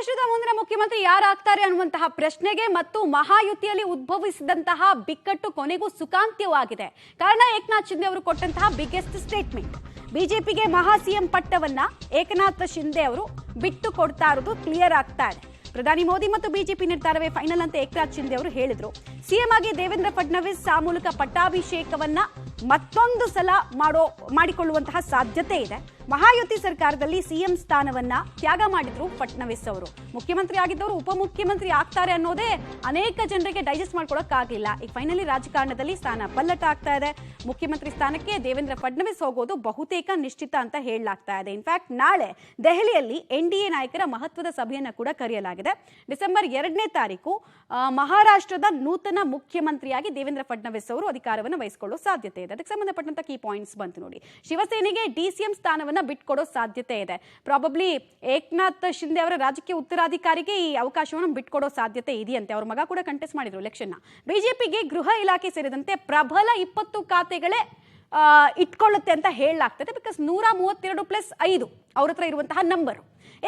ಮಹಾರಾಷ್ಟ್ರದ ಮುಂದಿನ ಮುಖ್ಯಮಂತ್ರಿ ಯಾರಾಗ್ತಾರೆ ಅನ್ನುವಂತಹ ಪ್ರಶ್ನೆಗೆ ಮತ್ತು ಮಹಾಯುತಿಯಲ್ಲಿ ಉದ್ಭವಿಸಿದಂತಹ ಬಿಕ್ಕಟ್ಟು ಕೊನೆಗೂ ಸುಖಾಂತ್ಯವಾಗಿದೆ. ಕಾರಣ ಏಕನಾಥ್ ಶಿಂದೆ ಅವರು ಕೊಟ್ಟಂತಹ ಬಿಗ್ಗೆಸ್ಟ್ ಸ್ಟೇಟ್ಮೆಂಟ್. ಬಿಜೆಪಿಗೆ ಮಹಾ ಸಿಎಂ ಪಟ್ಟವನ್ನ ಏಕನಾಥ್ ಶಿಂದೆ ಅವರು ಬಿಟ್ಟು ಕೊಡ್ತಾ ಇರೋದು ಕ್ಲಿಯರ್ ಆಗ್ತಾ ಇದೆ. ಪ್ರಧಾನಿ ಮೋದಿ ಮತ್ತು ಬಿಜೆಪಿ ನಿರ್ಧಾರವೇ ಫೈನಲ್ ಅಂತ ಏಕನಾಥ್ ಶಿಂದೆ ಅವರು ಹೇಳಿದ್ರು. ಸಿಎಂ ಆಗಿ ದೇವೇಂದ್ರ ಫಡ್ನವೀಸ್ ಆ ಮೂಲಕ ಪಟ್ಟಾಭಿಷೇಕವನ್ನ ಮತ್ತೊಂದು ಸಲ ಮಾಡಿಕೊಳ್ಳುವಂತಹ ಸಾಧ್ಯತೆ ಇದೆ. ಮಹಾಯುತಿ ಸರ್ಕಾರದಲ್ಲಿ ಸಿಎಂ ಸ್ಥಾನವನ್ನ ತ್ಯಾಗ ಮಾಡಿದ್ರು ಫಡ್ನವೀಸ್ ಅವರು. ಮುಖ್ಯಮಂತ್ರಿ ಆಗಿದ್ದವರು ಉಪಮುಖ್ಯಮಂತ್ರಿ ಆಗ್ತಾರೆ ಅನ್ನೋದೇ ಅನೇಕ ಜನರಿಗೆ ಡೈಜೆಸ್ಟ್ ಮಾಡ್ಕೊಳಕ್ಕಾಗಲಿಲ್ಲ. ಈಗ ಫೈನಲಿ ರಾಜಕಾರಣದಲ್ಲಿ ಸ್ಥಾನ ಪಲ್ಲಟ ಆಗ್ತಾ ಇದೆ. ಮುಖ್ಯಮಂತ್ರಿ ಸ್ಥಾನಕ್ಕೆ ದೇವೇಂದ್ರ ಫಡ್ನವೀಸ್ ಹೋಗೋದು ಬಹುತೇಕ ನಿಶ್ಚಿತ ಅಂತ ಹೇಳಲಾಗ್ತಾ ಇದೆ. ಇನ್ಫ್ಯಾಕ್ಟ್ ನಾಳೆ ದೆಹಲಿಯಲ್ಲಿ ಎನ್ಡಿಎ ನಾಯಕರ ಮಹತ್ವದ ಸಭೆಯನ್ನು ಕೂಡ ಕರೆಯಲಾಗಿದೆ. ಡಿಸೆಂಬರ್ 2ನೇ ತಾರೀಕು ಮಹಾರಾಷ್ಟ್ರದ ನೂತನ ಮುಖ್ಯಮಂತ್ರಿಯಾಗಿ ದೇವೇಂದ್ರ ಫಡ್ನವೀಸ್ ಅವರು ಅಧಿಕಾರವನ್ನು ವಹಿಸಿಕೊಳ್ಳುವ ಸಾಧ್ಯತೆ ಇದೆ. ಅದಕ್ಕೆ ಸಂಬಂಧಪಟ್ಟಂತ ಕೀ ಪಾಯಿಂಟ್ಸ್ ಬಂತು ನೋಡಿ. ಶಿವಸೇನೆಗೆ ಡಿಸಿಎಂ ಸ್ಥಾನವನ್ನ ಬಿಟ್ಕೊಡೋ ಸಾಧ್ಯತೆ ಇದೆ. ಪ್ರಾಬಬ್ಲಿ ಏಕನಾಥ್ ಶಿಂದೆ ಅವರ ರಾಜಕೀಯ ಉತ್ತರಾಧಿಕಾರಿಗೆ ಈ ಅವಕಾಶವನ್ನು ಬಿಟ್ಕೊಡೋ ಸಾಧ್ಯತೆ ಇದೆಯಂತೆ. ಅವ್ರ ಮಗ ಕೂಡ ಕಂಟೆಸ್ಟ್ ಮಾಡಿದ್ರು ಎಲೆಕ್ಷನ್. ಬಿಜೆಪಿಗೆ ಗೃಹ ಇಲಾಖೆ ಸೇರಿದಂತೆ ಪ್ರಬಲ 20 ಖಾತೆಗಳೇ ಇಟ್ಕೊಳ್ಳುತ್ತೆ ಅಂತ ಹೇಳಲಾಗ್ತದೆ. ಬಿಕಾಸ್ 132+5 ಅವ್ರ ಹತ್ರ ಇರುವಂತಹ ನಂಬರ್.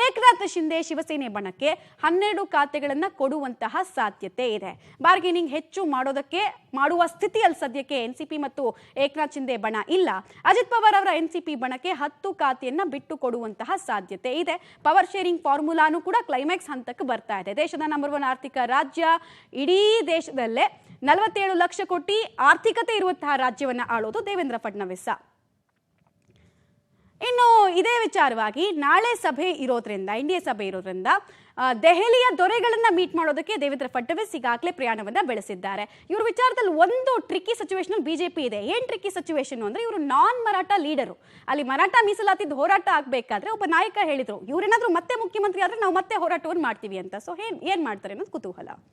ಏಕನಾಥ್ ಶಿಂದೆ ಶಿವಸೇನೆ ಬಣಕ್ಕೆ 12 ಖಾತೆಗಳನ್ನು ಕೊಡುವಂತಹ ಸಾಧ್ಯತೆ ಇದೆ. ಬಾರ್ಗೇನಿಂಗ್ ಹೆಚ್ಚು ಮಾಡುವ ಸ್ಥಿತಿಯಲ್ಲಿ ಸದ್ಯಕ್ಕೆ ಎನ್ಸಿಪಿ ಮತ್ತು ಏಕನಾಥ್ ಶಿಂದೆ ಬಣ ಇಲ್ಲ. ಅಜಿತ್ ಪವಾರ್ ಅವರ ಎನ್ಸಿಪಿ ಬಣಕ್ಕೆ 10 ಖಾತೆಯನ್ನ ಬಿಟ್ಟು ಕೊಡುವಂತಹ ಸಾಧ್ಯತೆ ಇದೆ. ಪವರ್ ಶೇರಿಂಗ್ ಫಾರ್ಮುಲಾನು ಕೂಡ ಕ್ಲೈಮ್ಯಾಕ್ಸ್ ಹಂತಕ್ಕೆ ಬರ್ತಾ ಇದೆ. ದೇಶದ ನಂಬರ್ 1 ಆರ್ಥಿಕ ರಾಜ್ಯ, ಇಡೀ ದೇಶದಲ್ಲೇ 47 ಲಕ್ಷ ಕೋಟಿ ಆರ್ಥಿಕತೆ ಇರುವಂತಹ ರಾಜ್ಯವನ್ನ ಆಳೋದು ದೇವೇಂದ್ರ ಫಡ್ನವೀಸ್. ಇನ್ನು ಇದೇ ವಿಚಾರವಾಗಿ ನಾಳೆ ಸಭೆ ಇರೋದ್ರಿಂದ, ಎನ್ಡಿಎ ಸಭೆ ಇರೋದ್ರಿಂದ ದೆಹಲಿಯ ದೊರೆಗಳನ್ನ ಮೀಟ್ ಮಾಡೋದಕ್ಕೆ ದೇವೇಂದ್ರ ಫಡ್ನವೀಸ್ ಈಗಾಗಲೇ ಪ್ರಯಾಣವನ್ನ ಬೆಳೆಸಿದ್ದಾರೆ. ಇವ್ರ ವಿಚಾರದಲ್ಲಿ ಒಂದು ಟ್ರಿಕ್ಕಿ ಸಿಚುವೇಶನ್ ಬಿಜೆಪಿ ಇದೆ. ಏನ್ ಟ್ರಿಕ್ಕಿ ಸಿಚುವೇಶನ್ ಅಂದ್ರೆ, ಇವರು ನಾನ್ ಮರಾಠ ಲೀಡರು. ಅಲ್ಲಿ ಮರಾಠ ಮೀಸಲಾತಿದ್ದು ಹೋರಾಟ ಆಗ್ಬೇಕಾದ್ರೆ ಒಬ್ಬ ನಾಯಕ ಹೇಳಿದ್ರು, ಇವ್ರೇನಾದ್ರೂ ಮತ್ತೆ ಮುಖ್ಯಮಂತ್ರಿ ಆದ್ರೆ ನಾವು ಮತ್ತೆ ಹೋರಾಟವನ್ನು ಮಾಡ್ತೀವಿ ಅಂತ. ಸೊ ಏನ್ ಮಾಡ್ತಾರೆ ಅನ್ನೋದು ಕುತೂಹಲ.